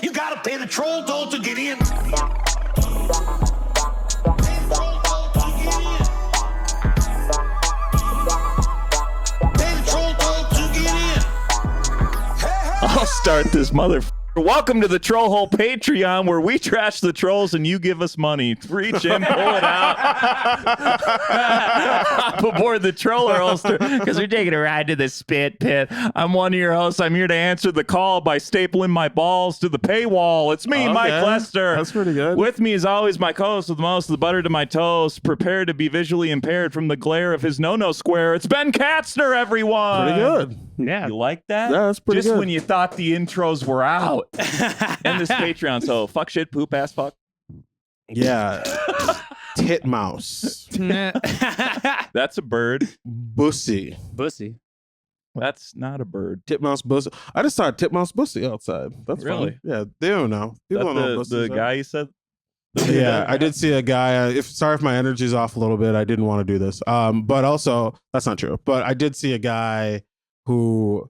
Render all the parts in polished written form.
You gotta pay the troll toll to get in. I'll start this motherfucker. Welcome to the Troll Hole Patreon, where we trash the trolls and you give us money. Reach in, pull it out. Hop aboard the troller holster because we're taking a ride to the spit pit. I'm one of your hosts. I'm here to answer the call by stapling my balls to the paywall. It's me, Mike Lester. That's pretty good. With me, as always, my co-host with the most of the butter to my toast, prepared to be visually impaired from the glare of his no-no square. It's Ben Katzner, everyone. Pretty good. Yeah. You like that? Yeah, that's pretty Just good. when you thought the intros were out. And this Patreon, so fuck shit, poop, ass, fuck. Yeah. Titmouse. That's a bird. Bussy. That's not a bird. Titmouse bussy. I just saw a titmouse bussy outside. That's Really? funny. Yeah, they don't know. People don't know what the bussies are. guy you said? Yeah, I did see a guy. Sorry if my energy's off a little bit. I didn't want to do this. But also that's not true. But I did see a guy who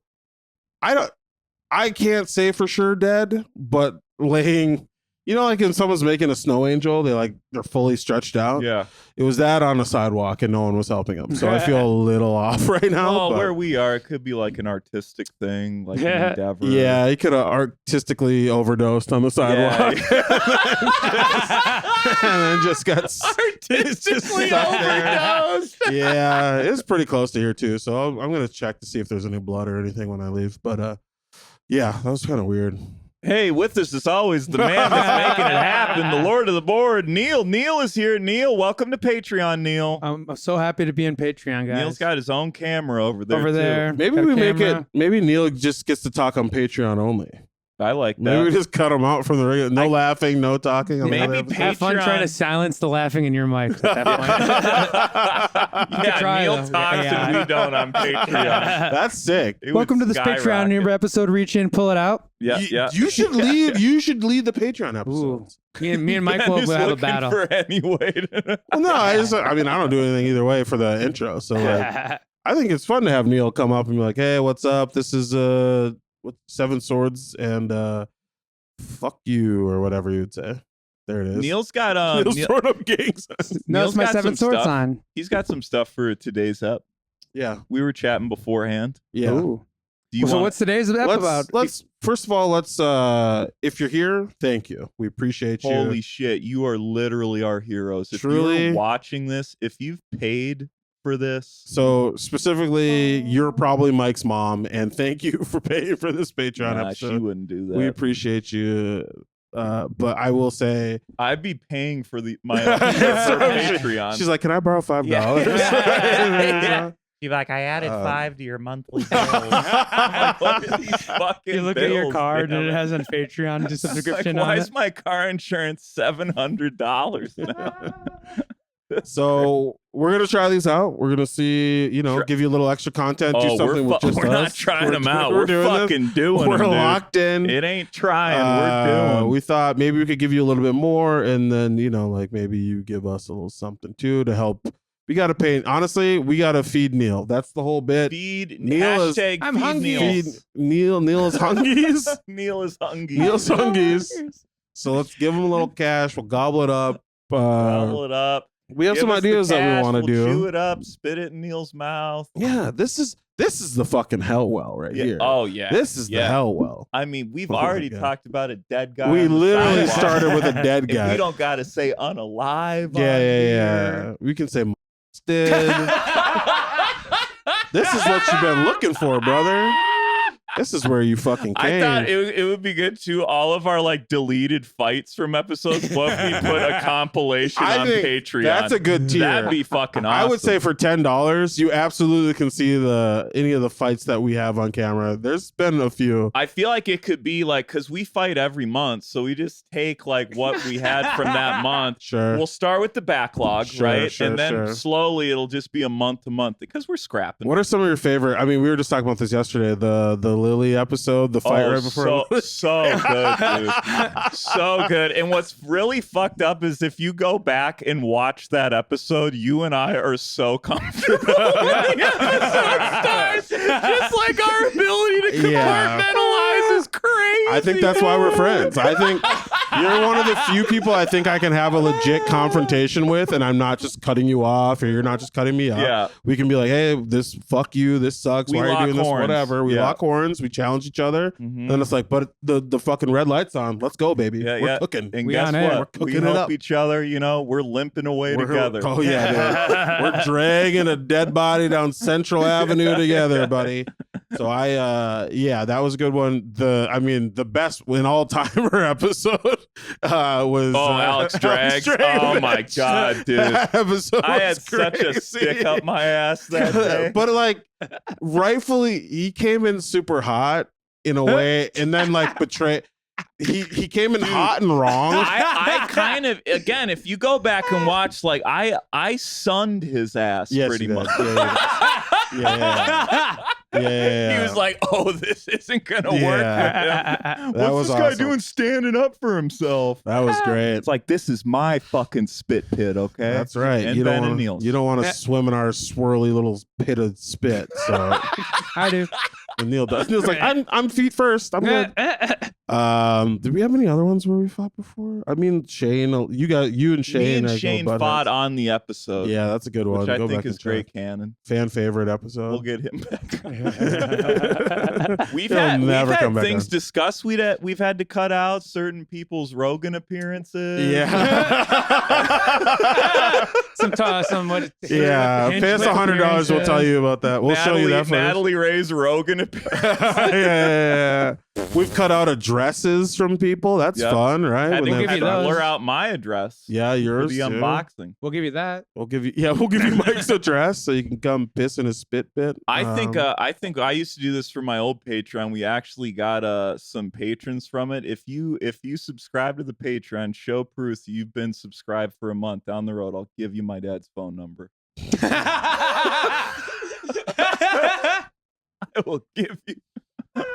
I can't say for sure dead, but laying, you know, like when someone's making a snow angel, they're fully stretched out. Yeah. It was that on a sidewalk and no one was helping him. So I feel a little off right now. Well, but where we are, it could be like an artistic thing, like an endeavor. yeah, he could have artistically overdosed on the sidewalk. And then just got Artistically overdosed. Yeah, it's pretty close to here too. So I'm gonna check to see if there's any blood or anything when I leave. But yeah, that was kind of weird. Hey, with us as always, the man that's making it happen, the Lord of the Board, Neil. Neil is here. Neil, welcome to Patreon, Neil. I'm so happy to be in Patreon, guys. Neil's got his own camera over there. too. Maybe got a we make camera. it. Maybe Neil just gets to talk on Patreon only. I like that. Maybe we just cut him out from the regular. No laughing, no talking. on Maybe the episode. Have fun Patreon. trying to silence the laughing in your mic at that point. Yeah, try, Neil though. talks Yeah. and we don't on Patreon. That's sick. It Welcome to would this Patreon skyrocket. episode. Reach in, pull it out. Yeah, You- yeah. You should lead. You should lead the Patreon Ooh. episodes. Me and Mike Ben will is have a looking battle. for any way to- Well, no, I mean, I don't do anything either way for the intro. So like, I think it's fun to have Neil come up and be like, "Hey, what's up? This is Seven Swords and fuck you or whatever you'd say." There it is. Neil's got Neil's Neil- Sword Up Gangs. No, Neil's it's my got seven some swords stuff. on. He's got some stuff for today's ep. Yeah, We were chatting beforehand. yeah. Ooh. Do you So want what's today's ep about? Let's first of all, if you're here, thank you. We appreciate you. Holy shit, you are literally our heroes. If Truly. you're watching this, if you've paid for this, So specifically, you're probably Mike's mom, and thank you for paying for this Patreon nah, she episode. wouldn't do that. We appreciate you. But I will say, I'd be paying for my own Patreon. she's like, "Can I borrow $5?" Yeah. You're like, I added 5 to your monthly bill. Look at these fucking You look at your bills, card man. and it has a Patreon It's like, subscription why on is it. my car insurance $700 now? So we're gonna try these out. We're gonna see, Sure. give you a little extra content. Do something with just we're not us. trying them out. We're We're doing this. fucking doing We're them, dude. locked in. It ain't trying. We're doing. We thought maybe we could give you a little bit more, and then like maybe you give us a little something too to help. We gotta pay. Honestly, we gotta feed Neil. That's the whole bit. Feed Neil is- hashtag I'm feed hungry. Neil. Feed Neil is hungies. Neil is hungry. Neil's hungies. So let's give him a little cash. We'll gobble it up. Gobble it up. We have Give some us the ideas that cash, we want to we'll do. Chew it up, spit it in Neil's mouth. Yeah, this is the fucking hell well right Yeah. here. Oh yeah. This is the Yeah. hell well. I mean, we've Oh my already God. talked about a dead guy. We on the literally sidewalk. started with a dead If guy. we don't gotta say unalive. Yeah, on yeah. here. We can say did. This is what you've been looking for, brother. This is where you fucking I came. thought it would be good too. All of our like deleted fights from episodes. What if we put a compilation I on think Patreon? that's a good tier. That'd be fucking awesome. I would say for $10, you absolutely can see any of the fights that we have on camera. There's been a few. I feel like it could be like, because we fight every month, so we just take like what we had from that month. Sure. We'll start with the backlog, Sure, right? sure, and then sure. slowly it'll just be a month to month because we're scrapping. What are some of your favorite? I mean, we were just talking about this yesterday. The Lily episode, the fight right before. so good, dude. So good. And what's really fucked up is if you go back and watch that episode, you and I are so comfortable. The episode starts just like our ability to Yeah. compartmentalize is crazy. I think that's why we're friends. I think you're one of the few people I think I can have a legit confrontation with, and I'm not just cutting you off, or you're not just cutting me up. Yeah. We can be like, hey, this fuck you, this sucks. We Why are you lock doing this? horns. Whatever. We Yeah. lock horns. We challenge each other. Mhm. Then it's like, but the fucking red light's on. Let's go, baby. Yeah, We're yeah. cooking. And We guess on air. what? We're We cooking it help up. each other. We're limping away together. Oh yeah, dude. We're dragging a dead body down Central Avenue together, buddy. So that was a good one. The best in all timer episode was Alex Drags. Oh my god, dude! That episode I had was such a crazy. stick up my ass that day. But like, rightfully, he came in super hot in a way, and then like betray. He came in hot and wrong. I kind of, again, if you go back and watch, like I sunned his ass Yes, pretty you did. much. Yeah. He was like, "Oh, this isn't gonna work Yeah. for him. That was What's this guy awesome. doing standing up for himself?" That was great. It's like, this is my fucking spit pit, okay? That's right. And you Ben don't and wanna, Niels. you don't want to swim in our swirly little pit of spit. So I do. and Neil does. Neil's like, I'm feet first. I'm good. Did we have any other ones where we fought before? I mean, Shane, you and Shane. Me and I go Shane butt fought heads. on the episode. Yeah, that's a good one. which I Go think back is and check. great canon. Fan favorite episode. We'll get him back. we've He'll had never come back things on. discussed. We've had to cut out certain people's Rogan appearances. Yeah. Some what? Yeah. Pay us $100. We'll tell you about that. We'll show you that first. Natalie Ray's Rogan appearance. yeah. We've cut out addresses from people. That's Yep. fun, right? I When think they're we give you had to fun. those. blur out my address. Yeah, For yours the too. unboxing. We'll give you that. We'll give you Mike's address so you can come piss in his spit pit. I think I used to do this for my old Patreon. We actually got some patrons from it. If you subscribe to the Patreon, show proof you've been subscribed for a month. Down the road, I'll give you my dad's phone number. I will give you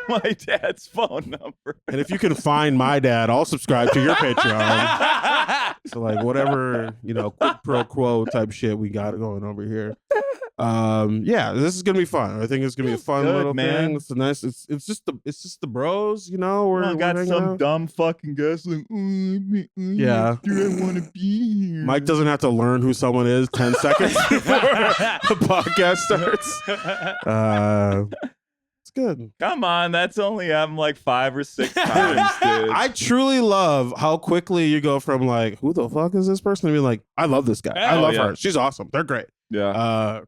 my dad's phone number. and if you can find my dad, I'll subscribe to your Patreon. So like whatever, quid pro quo type shit we got going over here. This is gonna be fun. I think it's gonna be a fun good, little man. thing. It's a nice. It's just the bros. We're I got hanging some out. dumb fucking guys like, Yeah. do I want to be here? Mike doesn't have to learn who someone is 10 seconds before the podcast starts. It's good. Come on, that's only happened like 5 or 6 times, dude. I truly love how quickly you go from like, who the fuck is this person? To be like, I love this guy. I Oh, love yeah. her. She's awesome. They're great. Yeah.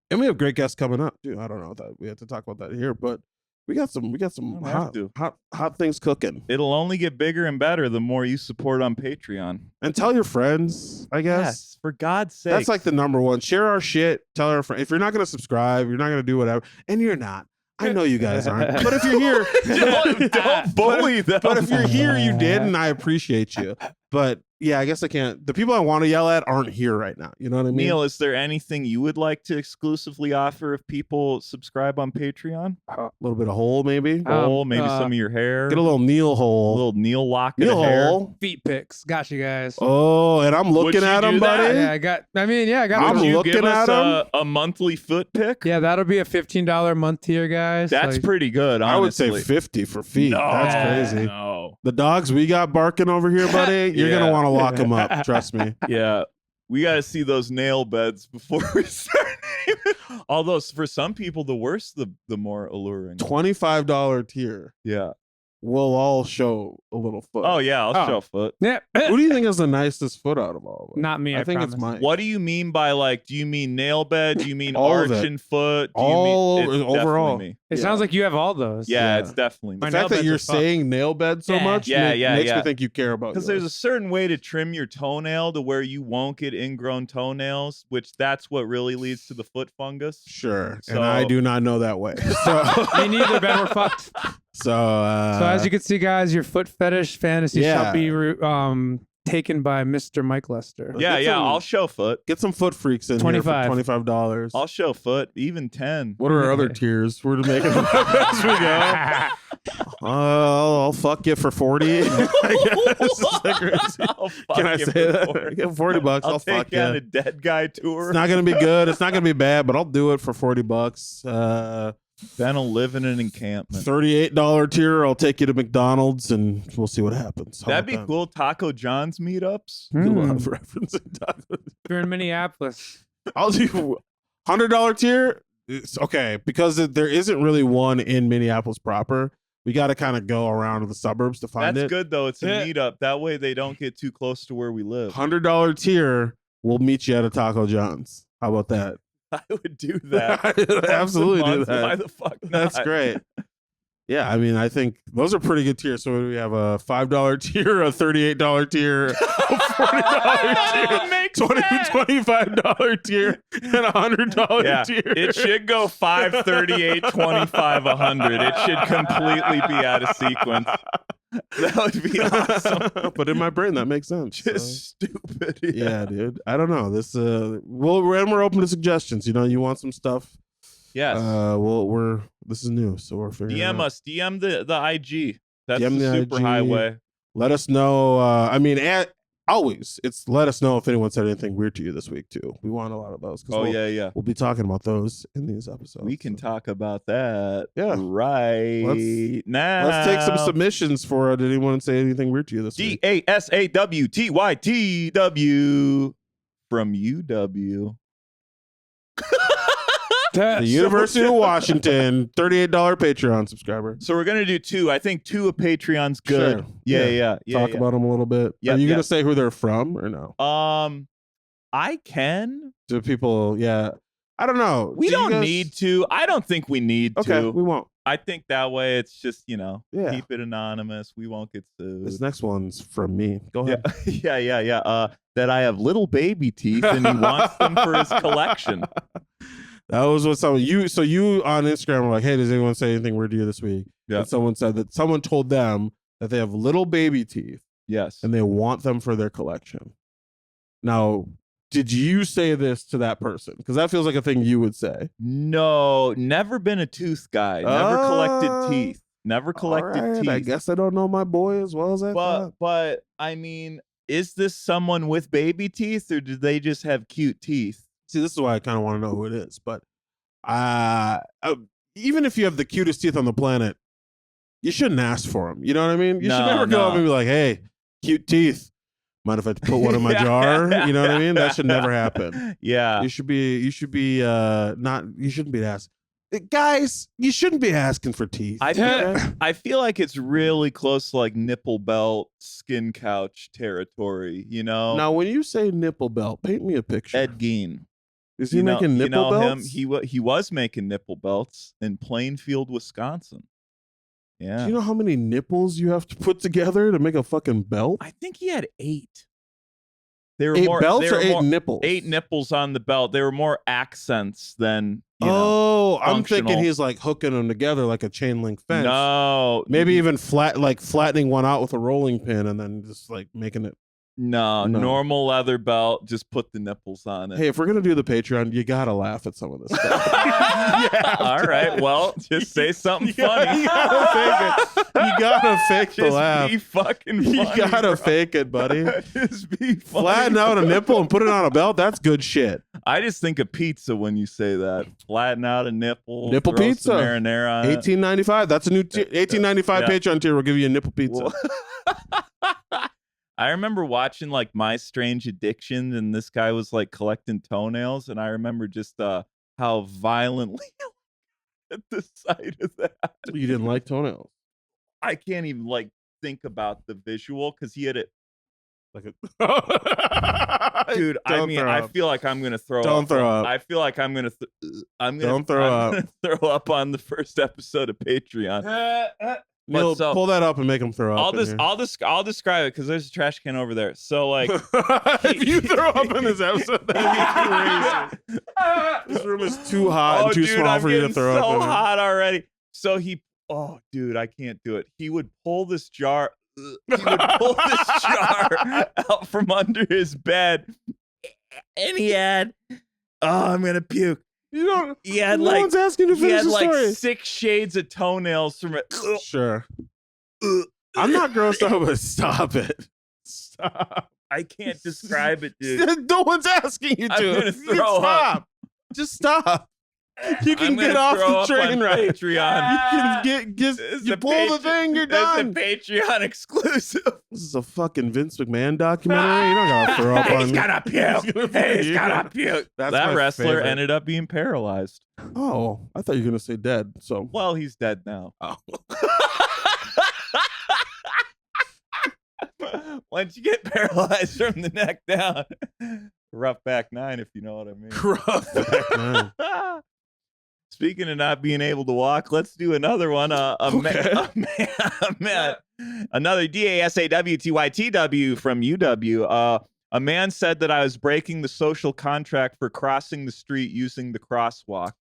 And we have great guests coming up, dude. I don't know that we have to talk about that here, but we got some Don't have to. hot things cooking. It'll only get bigger and better the more you support on Patreon. And tell your friends, I guess. Yes, for God's sake. That's like the number one. Share our shit. Tell our friends. If you're not going to subscribe, you're not going to do whatever. And you're not. I know you guys aren't. But if you're here, don't bully them. But if you're here, you did, and I appreciate you. But yeah, I guess I can't. The people I want to yell at aren't here right now. You know what I mean? Neil, is there anything you would like to exclusively offer if people subscribe on Patreon? A little bit of hole, maybe. Maybe some of your hair. Get a little Neil A hole. little Neil lock Neil of hair. hole. Feet pics. Got you guys. Oh, and I'm looking you at do him, that? buddy. Yeah, I got I'm Would you looking give us at him. a monthly foot pick? Yeah, that'll be a $15 a month tier, guys. That's Like, pretty good, I would say honestly. 50 for feet. No, That's crazy. No. The dogs we got barking over here, buddy, you're Yeah. going to want to lock them up. Trust me. Yeah. We got to see those nail beds before we start. Although for some people, the worse, the more alluring. $25 tier. Yeah. We'll all show a little foot. Oh, yeah. I'll show foot. Yeah. Who do you think is the nicest foot out of all of them? Not me, I think it's promise. Mike. What do you mean by do you mean nail bed? Do you mean All of it. arch and foot? Do All you mean, over- it's overall. definitely me. It Yeah. sounds like you have all those. Yeah, Yeah. it's definitely me. My The nail fact that beds you're are fucked. saying nail bed so Yeah. much Yeah, makes yeah. me think you care about Because yours. there's a certain way to trim your toenail to where you won't get ingrown toenails, which that's what really leads to the foot fungus. Sure. So- and I do not know that way. So, Me neither, Ben. We're fucked. so as you can see, guys, your foot fetish fantasy Yeah. shall be taken by Mr. Mike Lester. Yeah, Get yeah. some- I'll show foot. get some foot freaks in 25. here for $25. I'll show foot. Even 10. What are our other tiers? We're making them up as we go. I'll fuck you for 40. I guess. Is that crazy? I'll fuck Can I you say for that? 40. Get $40. I'll take fuck you on you. a dead guy tour. It's not gonna be good. It's not gonna be bad, but I'll do it for $40. Ben will live in an encampment. $38 tier. I'll take you to McDonald's and we'll see what happens. How That'd about be that? cool. Taco John's meetups. I love referencing tacos. You're in Minneapolis. I'll do $100 tier. It's okay because there isn't really one in Minneapolis proper. We got to kind of go around to the suburbs to find That's it. good though. It's a meetup. That way they don't get too close to where we live. $100 tier. We'll meet you at a Taco John's. How about that? I would do that. Absolutely do that. Why the fuck not? That's great. Yeah, I mean, I think those are pretty good tiers. So we have a $5 tier, a $38 tier, a $40 tier, Makes $25 tier, and a $100 Yeah, tier. it should go 5, 38, 25, 100. It should completely be out of sequence. That would be awesome. But in my brain, that makes sense. Just stupid. Yeah, dude. I don't know. This we're open to suggestions. You know, you want some stuff? Yes. This is new, so we're figuring it DM out. us. DM the IG. That's DM the the super IG. highway. Let us know. I mean, always, it's let us know if anyone said anything weird to you this week too. We want a lot of those. Oh yeah. We'll be talking about those in these episodes. We can talk about that. Yeah. Right now. Let's take some submissions for did anyone say anything weird to you this week? DASAWTYTW from UW. The University of Washington, $38 Patreon subscriber. So we're gonna do 2. I think 2 of Patreon's good. Sure. Yeah. Talk about them a little bit. Yep, Are you yep. gonna say who they're from or no? I can. Do people? Yeah, I don't know. We Do you don't guys- need to. I don't think we need Okay, to. we won't. I think that way it's just, Yeah. keep it anonymous. We won't get sued. This next one's from me. Go ahead. Yeah. That I have little baby teeth and he wants them for his collection. That was what someone you on Instagram were like, hey, does anyone say anything weird to you this week? Yeah. And someone said that someone told them that they have little baby teeth Yes. and they want them for their collection. Now, did you say this to that person? Because that feels like a thing you would say. No, never been a tooth guy. Never collected teeth. Never collected All right, teeth. I guess I don't know my boy as well as I thought. But I mean, is this someone with baby teeth or do they just have cute teeth? See, this is why I kind of want to know who it is. But even if you have the cutest teeth on the planet, you shouldn't ask for them. You know what I mean? You should never go up and be like, hey, cute teeth. Mind if I put one in my jar? You know what I mean? That should never happen. Yeah. You should be you shouldn't be asked. Guys, you shouldn't be asking for teeth. I feel like it's really close to like nipple belt, skin couch territory, Now, when you say nipple belt, paint me a picture. Ed Gein. Is he making nipple belts? He was making nipple belts in Plainfield, Wisconsin. Yeah. Do you know how many nipples you have to put together to make a fucking belt? I think he had 8. They were 8 more belts they or were 8 more- nipples? 8 nipples on the belt. They were more accents than I'm thinking functional. he's like hooking them together like a chain link fence. No. Maybe even flattening one out with a rolling pin and then just like making it. No, normal leather belt. Just put the nipples on it. Hey, if we're gonna do the Patreon, you gotta laugh at some of this stuff. All right. Well, just say something funny. You gotta fake it. You gotta fake the Just laugh. be fucking funny. You gotta bro. fake it, buddy. Just be funny. Flatten out a nipple and put it on a belt. That's good shit. I just think of pizza when you say that. Flatten out a nipple. Nipple throw pizza. some marinara on it. $18.95. That's a new $18.95 Yeah. Patreon tier. We'll give you a nipple pizza. I remember watching like My Strange Addiction, and this guy was like collecting toenails, and I remember just how violently at the sight of that. You didn't like toenails. I can't even like think about the visual because he had it. Like Dude, I mean, I feel like I'm gonna throw up. Don't throw up. I feel like I'm gonna Don't throw up. gonna throw up on the first episode of Patreon. Neil, so- pull that up and make him throw up. I'll describe it because there's a trash can over there. So like, if you throw up in this episode, that'd be crazy. This room is too hot and too dude, small I'm for you to getting throw so up in. hot already. So dude, I can't do it. He would pull this jar. He would pull this jar out from under his bed, and he had. Oh, I'm gonna puke. You don't. He had No one's asking to he finish had the like story. 6 shades of toenails from it. Sure. I'm not grossed out, but stop it. Stop. I can't describe it, dude. No one's asking you I'm to. gonna You throw up. stop. Just stop. You can get off the train ride. Patreon. You can you pull the thing, you're done. It's a Patreon exclusive. This is a fucking Vince McMahon documentary. You're not gonna throw up on. He's gonna puke. He's gonna puke. That's That my wrestler favorite. ended up being paralyzed. Oh, I thought you were gonna say dead. So Well, he's dead now. oh. Once you get paralyzed from the neck down, rough back 9, if you know what I mean. Rough back 9. Speaking of not being able to walk, let's do another one. Another DASAWTYTW from UW. A man said that I was breaking the social contract for crossing the street using the crosswalk.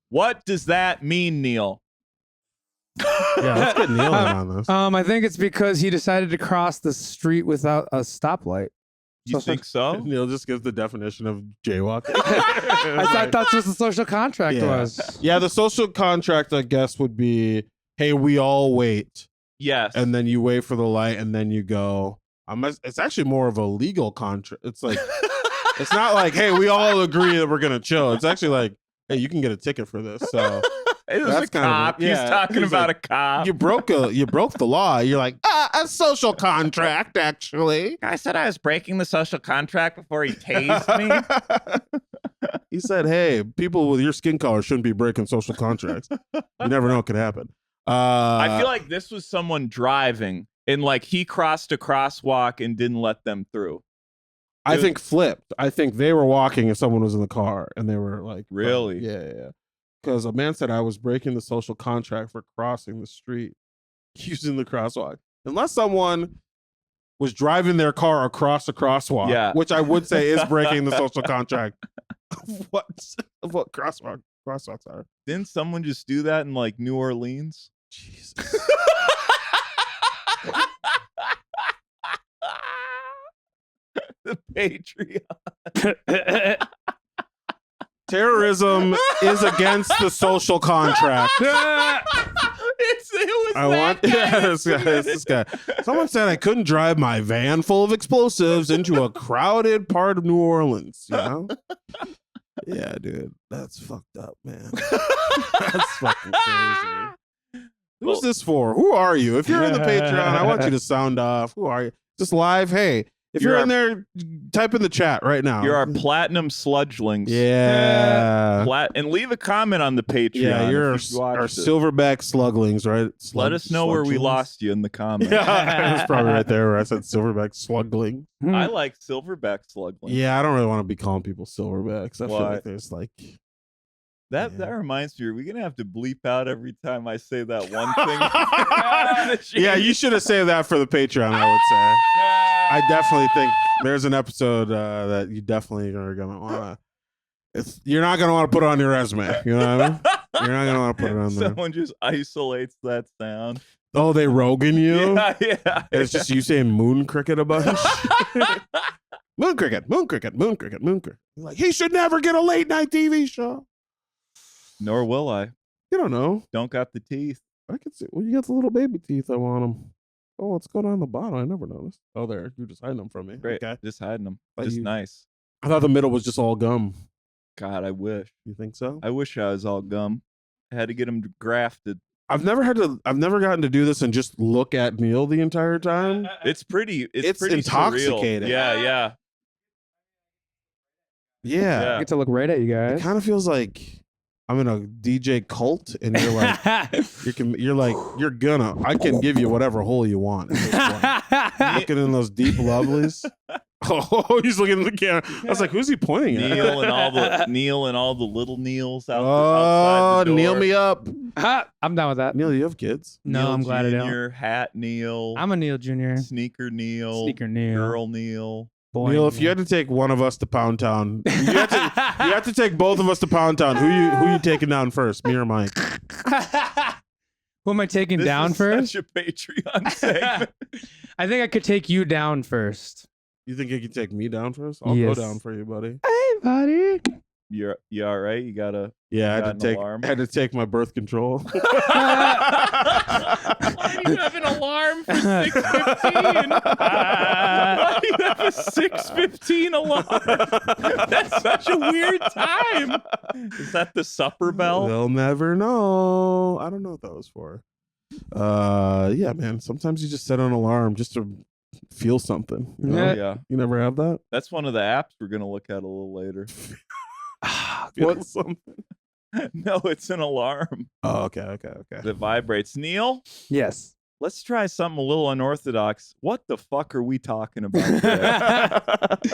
What does that mean, Neil? Yeah, let's get Neil in on this. I think it's because he decided to cross the street without a stoplight. You think so? Neil just gives the definition of jaywalking. I thought that's what the social contract was. Yeah, the social contract, I guess, would be, hey, we all wait. Yes. And then you wait for the light, and then you go. It's actually more of a legal contract. It's like, it's not like, hey, we all agree that we're going to chill. It's actually like, hey, you can get a ticket for this. So it was a cop. He's talking about a cop. You broke the law. You're like, a social contract, actually. I said I was breaking the social contract before he tased me. He said, hey, people with your skin color shouldn't be breaking social contracts. You never know what could happen. I feel like this was someone driving and like he crossed a crosswalk and didn't let them through. I think flipped. I think they were walking and someone was in the car and they were like, really? Yeah. Because a man said I was breaking the social contract for crossing the street using the crosswalk. Unless someone was driving their car across a crosswalk, which I would say is breaking the social contract of what crosswalks are. Didn't someone just do that in like New Orleans? Jesus. The Patreon. Terrorism is against the social contract. This guy. Someone said I couldn't drive my van full of explosives into a crowded part of New Orleans. You know? Yeah, dude, that's fucked up, man. That's fucking crazy. Who's this for? Who are you? If you're in the Patreon, I want you to sound off. Who are you? Just live. Hey, if you're in there, type in the chat right now. You're our platinum sludgelings. Yeah. And leave a comment on the Patreon. Yeah, you're our silverback sluglings, right? Let us know where we lost you in the comments. Yeah, it was probably right there where I said silverback slugling. I like silverback sluglings. Yeah, I don't really want to be calling people silverbacks. I feel like there's like... That reminds me, are we going to have to bleep out every time I say that one thing? Yeah, you should have saved that for the Patreon, I would say. I definitely think there's an episode that you definitely are going to want to... You're not going to want to put it on your resume. You know what I mean? You're not going to want to put it on there. Someone just isolates that sound. Oh, they Rogan you? Yeah. It's just you saying moon cricket a bunch. Moon cricket, moon cricket, moon cricket, moon cricket. You're like, he should never get a late night TV show. Nor will I. You don't know. Don't got the teeth. I can see. Well, you got the little baby teeth. I want them. Oh, what's going on the bottom? I never noticed. Oh, there. You're just hiding them from me. Great. Okay. Just hiding them. Like Just nice. I thought the middle was just all gum. God, I wish. You think so? I wish I was all gum. I had to get them grafted. I've never gotten to do this and just look at Neil the entire time. It's pretty intoxicating. Surreal. Yeah. Yeah. I get to look right at you It guys. kind of feels like I'm in a DJ cult, and you're like, I can give you whatever hole you want. Looking in those deep lovelies. Oh, he's looking at the camera. I was like, who's he pointing at? Neil and all the little Neils outside Oh, the door. Neil me up. I'm down with that. Neil, you have kids? No, Neil I'm glad I Jr., don't. Hat Neil. I'm a Neil Jr. Sneaker Neil. Sneaker Neil. Girl Neil. Boy Neil, if you had to take one of us to Pound Town, you have to take both of us to Pound Town. Who you taking down first, me or Mike? Who am I taking down first? Such a Patreon segment. I think I could take you down first. You think you can take me down first? I'll Yes. go down for you, buddy. Hey, buddy. You all right? You gotta. Yeah, I got had to an take alarm? had to take my birth control. Why do you have an alarm for 6:15? Why do you have a 6:15 alarm? That's such a weird time. Is that the supper bell? They'll never know. I don't know what that was for. Yeah, man. Sometimes you just set an alarm just to feel something. You know? Oh, yeah. You never have that? That's one of the apps we're gonna look at a little later. Feel something. No, it's an alarm Oh, okay. that vibrates. Neil, Yes. let's try something a little unorthodox. What the fuck are we talking about today?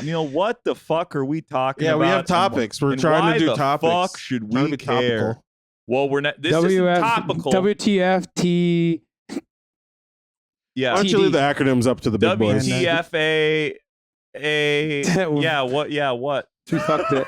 Neil, what the fuck are we talking about? Yeah, we have and topics. We're and trying why to do the topics. fuck should Trying we to be care? topical. Well, we're not. This isn't topical. WTFT. Yeah. Why don't you leave the acronyms up to the big boys? WTFA. Yeah. What? Yeah. What? We fucked it.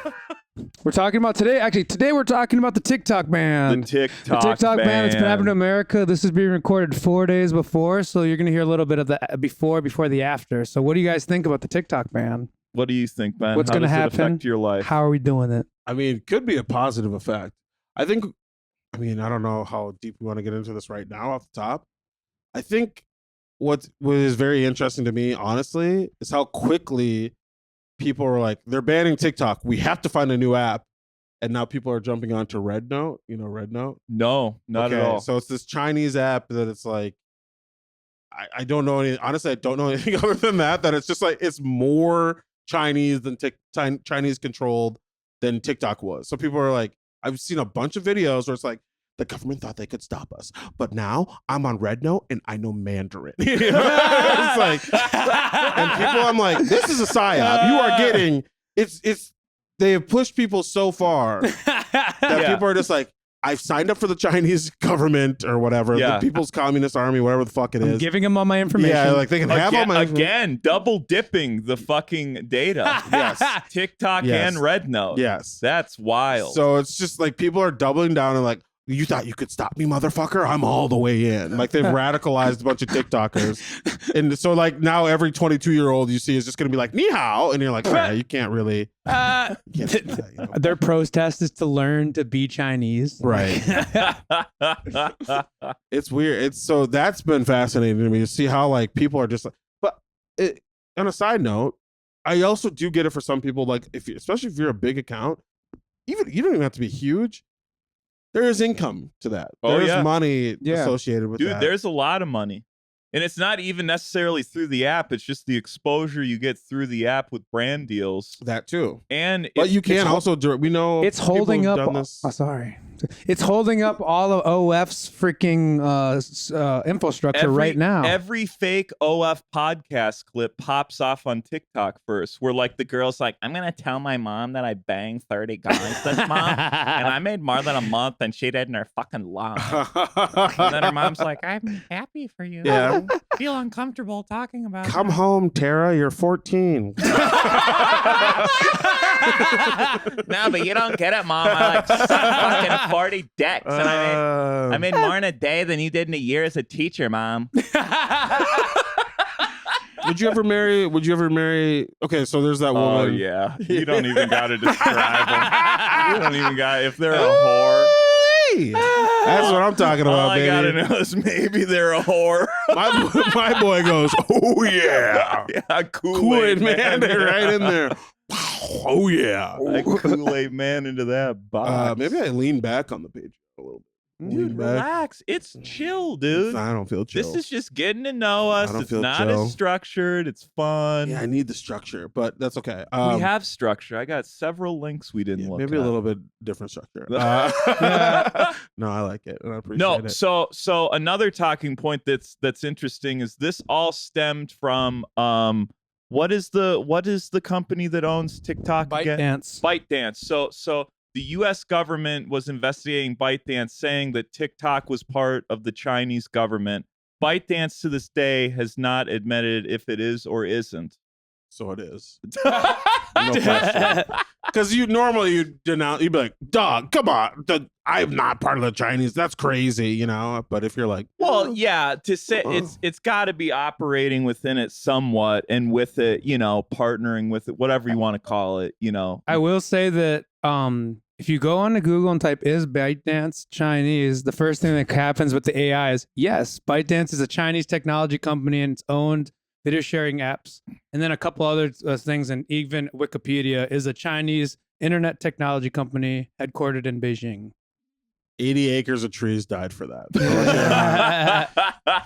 We're talking about today. Actually, today we're talking about the TikTok ban. The TikTok. The TikTok ban. It's been ban. happening in America. This is being recorded 4 days before, so you're gonna hear a little bit of the before the after. So, what do you guys think about the TikTok ban? What do you think, Ben? What's How gonna does it happen? affect your life? How are we doing it? I mean, could be a positive effect. I don't know how deep we want to get into this right now off the top. I think what is very interesting to me, honestly, is how quickly people are like, they're banning TikTok. We have to find a new app. And now people are jumping onto Red Note. You know, Red Note? No, not at all. So it's this Chinese app that it's like, I don't know any, honestly, I don't know anything other than that it's just like, it's more Chinese than Chinese controlled than TikTok was. So people are like, I've seen a bunch of videos where it's like, the government thought they could stop us, but now I'm on Red Note and I know Mandarin. It's like, and people, I'm like, this is a psyop. You are getting, they have pushed people so far that people are just like, I've signed up for the Chinese government or whatever, the People's Communist Army, whatever the fuck it is. I'm giving them all my information. Yeah, like they can have all my again, double dipping the fucking data. Yes. TikTok Yes. and Red Note. Yes. That's wild. So it's just like people are doubling down and like, you thought you could stop me, motherfucker? I'm all the way in. Like they've radicalized a bunch of TikTokers. And so like now every 22-year-old you see is just going to be like, ni hao. And you're like, yeah, you can't really. You can't do that, you know? Their protest is to learn to be Chinese. Right. It's weird. So that's been fascinating to me to see how like people are just like, but on a side note, I also do get it for some people, like especially if you're a big account, even you don't even have to be huge. There is income to that. There's money associated with that. Dude, there's a lot of money. And it's not even necessarily through the app. It's just the exposure you get through the app with brand deals. That too. And but you can also we know it's holding up. Done this. Oh, sorry. It's holding up all of OF's freaking infrastructure right now. Every fake OF podcast clip pops off on TikTok first, where like the girl's like, I'm gonna tell my mom that I banged 30 guys this month, and I made more than a month, and she did in her fucking life. And then her mom's like, I'm happy for you. Yeah. I feel uncomfortable talking about Come that. home, Tara. You're 14. No, but you don't get it, Mom. I like sucked fucking 40 dicks, and I made more in a day than you did in a year as a teacher, Mom. Would you ever marry? Okay, so there's that woman. Oh yeah, you don't even got to describe them. You don't even got if they're a whore. That's what I'm talking about, All I baby. gotta know is maybe they're a whore. My boy goes, oh yeah, Yeah, Kool-Aid man, right in there. Oh yeah, I Kool-Aid man into that box. maybe I lean back on the page a little bit. Lean Dude, back. relax. It's chill, dude. I don't feel chill. This is just getting to know us. don't It's feel not chill. as structured. It's fun. Yeah, I need the structure, but that's okay. We have structure. I got several links we didn't look maybe at. a little bit different structure. No, I like it and I appreciate No, it. so another talking point that's interesting is this all stemmed from what is the company that owns TikTok again? ByteDance. ByteDance. So the U.S. government was investigating ByteDance, saying that TikTok was part of the Chinese government. ByteDance to this day has not admitted if it is or isn't. so it is. No question. Because you normally you'd be like, dog, come on, I'm not part of the Chinese. That's crazy, you know. But if you're like, well, yeah, to say it's got to be operating within it somewhat, and with it, you know, partnering with it, whatever you want to call it, you know. I will say that if you go onto Google and type "is ByteDance Chinese," the first thing that happens with the AI is yes, ByteDance is a Chinese technology company and it's owned video sharing apps, and then a couple other things, and even Wikipedia is a Chinese internet technology company headquartered in Beijing. 80 acres of trees died for that.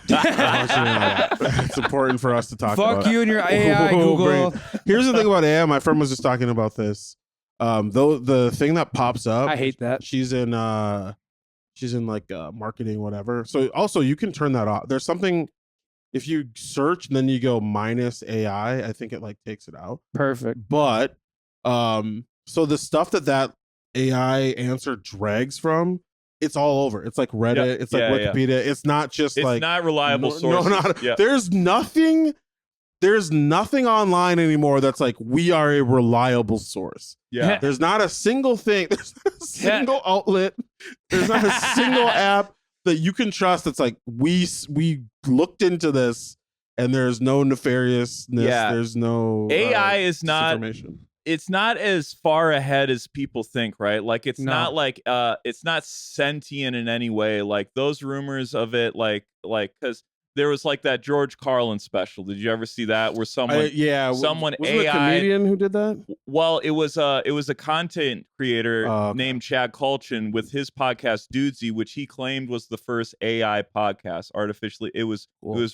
It's important for us to talk about. Fuck you and your AI, Google. Here's the thing about AI. My friend was just talking about this. Though the thing that pops up, I hate that. She's in like marketing, whatever. So also you can turn that off. There's something. If you search and then you go minus AI, I think it like takes it out. Perfect. But so the stuff that AI answer drags from, it's all over. It's like Reddit. It's like Wikipedia. Yeah. It's not just it's like not reliable sources. No, not. There's nothing online anymore that's like we are a reliable source. Yeah. There's not a single thing. There's not a single outlet. There's not a single app that you can trust. It's like we looked into this and there's no nefariousness. Yeah. There's no AI is not. information. It's not as far ahead as people think, right? Like it's not like it's not sentient in any way. Like those rumors of it, like because there was like that George Carlin special. Did you ever see that? Where someone was AI it a comedian who did that? Well, it was a content creator named Chad Kultgen with his podcast Dudesy, which he claimed was the first AI podcast artificially. It was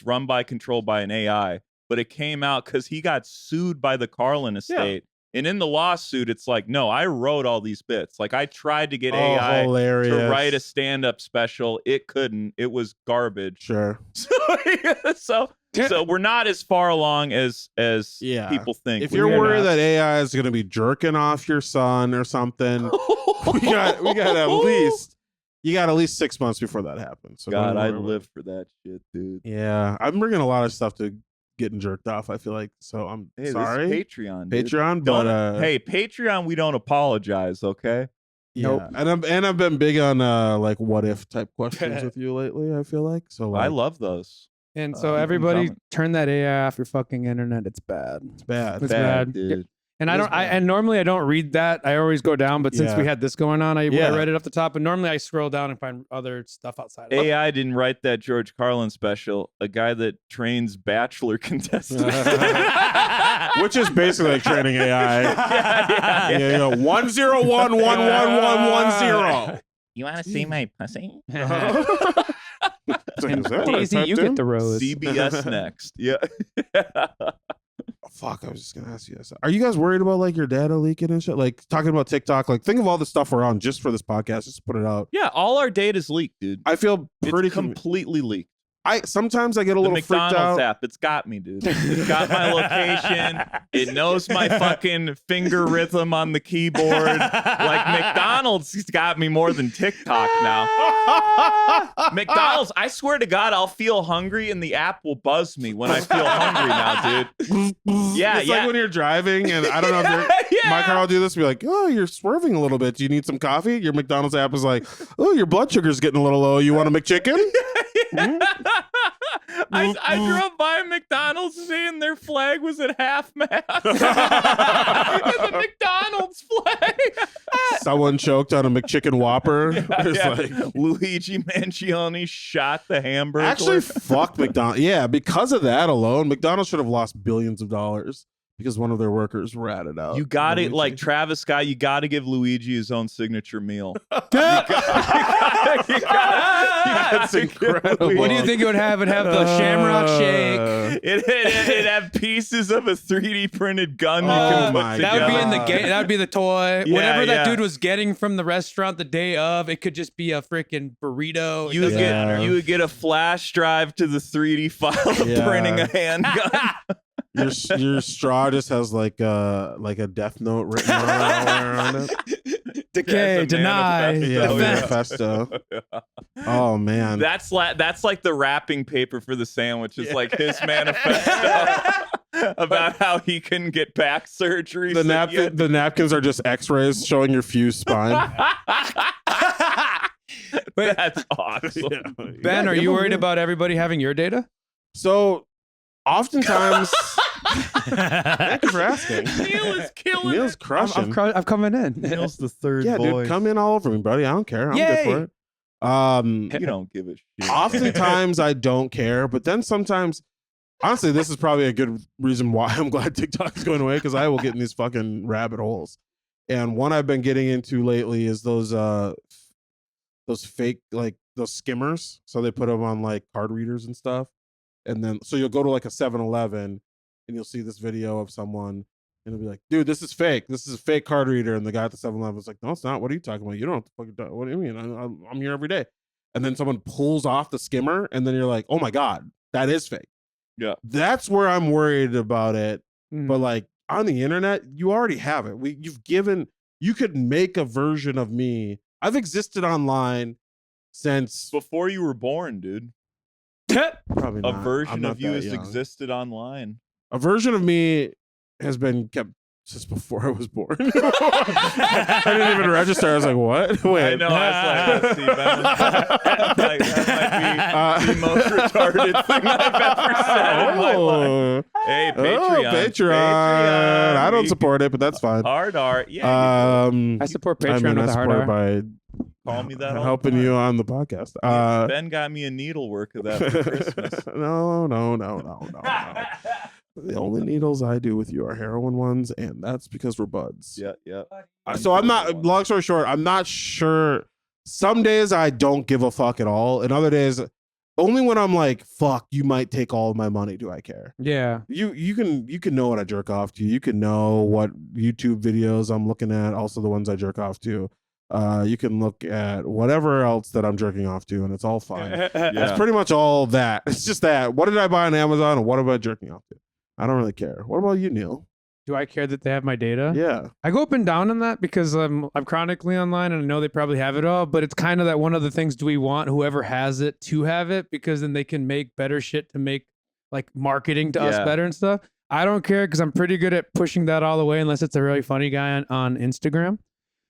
run by, controlled by an AI, but it came out because he got sued by the Carlin estate. And in the lawsuit, it's like, no, I wrote all these bits. Like I tried to get AI to write a stand-up special. It couldn't. It was garbage. Sure. So we're not as far along as people think. If you're worried that AI is going to be jerking off your son or something, we got at least 6 months before that happens. So God, I live for that shit, dude. Yeah, I'm bringing a lot of stuff to getting jerked off, I feel like. So I'm sorry. This is Patreon, dude. But hey, Patreon, we don't apologize, okay? Yeah. Nope. And I've been big on like what if type questions with you lately, I feel like. So I love those. And so everybody turn that AI off your fucking internet. It's bad. It's bad. It's bad, dude. And and normally I don't read that. I always go down, but since we had this going on, I read it up the top. And normally I scroll down and find other stuff outside. AI didn't write that George Carlin special. A guy that trains Bachelor contestants, which is basically like training AI. You know, 101111110. You want to see my pussy? Daisy, you get the rose. CBS next. Yeah. Fuck, I was just gonna ask you this. Are you guys worried about like your data leaking and shit? Like talking about TikTok, like think of all the stuff we're on just for this podcast, just to put it out. Yeah, all our data's leaked, dude. I feel pretty completely leaked. Sometimes I get a little freaked out. The McDonald's app, it's got me, dude. It's got my location. It knows my fucking finger rhythm on the keyboard. Like McDonald's got me more than TikTok now. McDonald's, I swear to God, I'll feel hungry and the app will buzz me when I feel hungry now, dude. Yeah, it's like when you're driving and I don't know if my car will do this. Be like, oh, you're swerving a little bit. Do you need some coffee? Your McDonald's app is like, oh, your blood sugar's getting a little low. You want a McChicken? I drove by McDonald's today and their flag was at half mast. It's a McDonald's flag. Someone choked on a McChicken Whopper. Like Luigi Mangione shot the hamburger. Actually, fuck McDonald's. Yeah, because of that alone, McDonald's should have lost billions of dollars because one of their workers ratted out. You got it, like Travis Scott. You got to give Luigi his own signature meal. That's incredible. What do you think it would have? It'd have the Shamrock Shake. It'd have pieces of a 3D printed gun you can put together. That would be in the game. That would be the toy. Whatever that dude was getting from the restaurant the day of, it could just be a freaking burrito. You would get a flash drive to the 3D file printing a handgun. Your straw just has like a death note written all around it. Decay, deny, manifesto. Oh man, that's like the wrapping paper for the sandwich. It's like his manifesto. about how he couldn't get back surgery. The so the napkins are just X-rays showing your fused spine. That's awesome. Ben, are you worried about everybody having your data? So, oftentimes, thank you for asking. Neil is killing Neil's it. crushing. I'm coming in. Neil's the third Yeah, voice. dude, come in all over me, buddy. I don't care. I'm Yay. good for it. You don't give a shit. Oftentimes, I don't care, but then sometimes, honestly, this is probably a good reason why I'm glad TikTok is going away, because I will get in these fucking rabbit holes. And one I've been getting into lately is those fake, like those skimmers. So they put them on like card readers and stuff. And then, so you'll go to like a 7-Eleven and you'll see this video of someone and it'll be like, dude, this is fake. This is a fake card reader. And the guy at the 7-Eleven was like, no, it's not. What are you talking about? You don't have to fucking, what do you mean? I'm here every day. And then someone pulls off the skimmer and then you're like, oh my God, that is fake. Yeah. That's where I'm worried about it. Mm. But like on the internet, you already have it. You could make a version of me. I've existed online since Before you were born, dude. probably A not. I'm version not of you that has young. existed online. A version of me has been kept since before I was born. I didn't even register. I was like, what? Wait. I know. I was like, let's see, Ben was like, that might be the most retarded thing I've ever said in my life. Hey, Patreon. Patreon. I don't support it, but that's fine. Hard art. Yeah. I support I Patreon mean, I with a hard support R. by Call me that all the helping time. you on the podcast. Ben got me a needlework of that for Christmas. No. The only needles I do with you are heroin ones, and that's because we're buds. Yeah. So I'm not. Long story short, I'm not sure. Some days I don't give a fuck at all, and other days, only when I'm like, "Fuck, you might take all of my money." Do I care? Yeah. You can know what I jerk off to. You can know what YouTube videos I'm looking at. Also, the ones I jerk off to. You can look at whatever else that I'm jerking off to, and it's all fine. That's pretty much all that. It's just that. What did I buy on Amazon, and what am I jerking off to? I don't really care. What about you, Neil? Do I care that they have my data? Yeah. I go up and down on that because I'm chronically online and I know they probably have it all, but it's kind of that one of the things, do we want whoever has it to have it, because then they can make better shit to make like marketing to us better and stuff. I don't care because I'm pretty good at pushing that all the way unless it's a really funny guy on Instagram.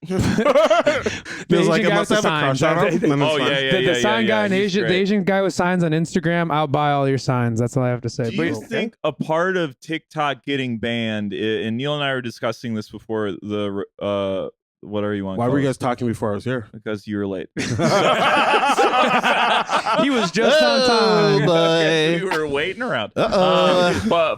Feels like it must have a crush on him. Then it's Oh, fine. yeah. The sign guy and he's the great. Asian guy with signs on Instagram, I'll buy all your signs. That's all I have to say. Do you think a part of TikTok getting banned, and Neil and I were discussing this before the whatever you want. Why to were call you it, guys talking before I was here? because you were late. He was just on time. Okay, we were waiting around. No.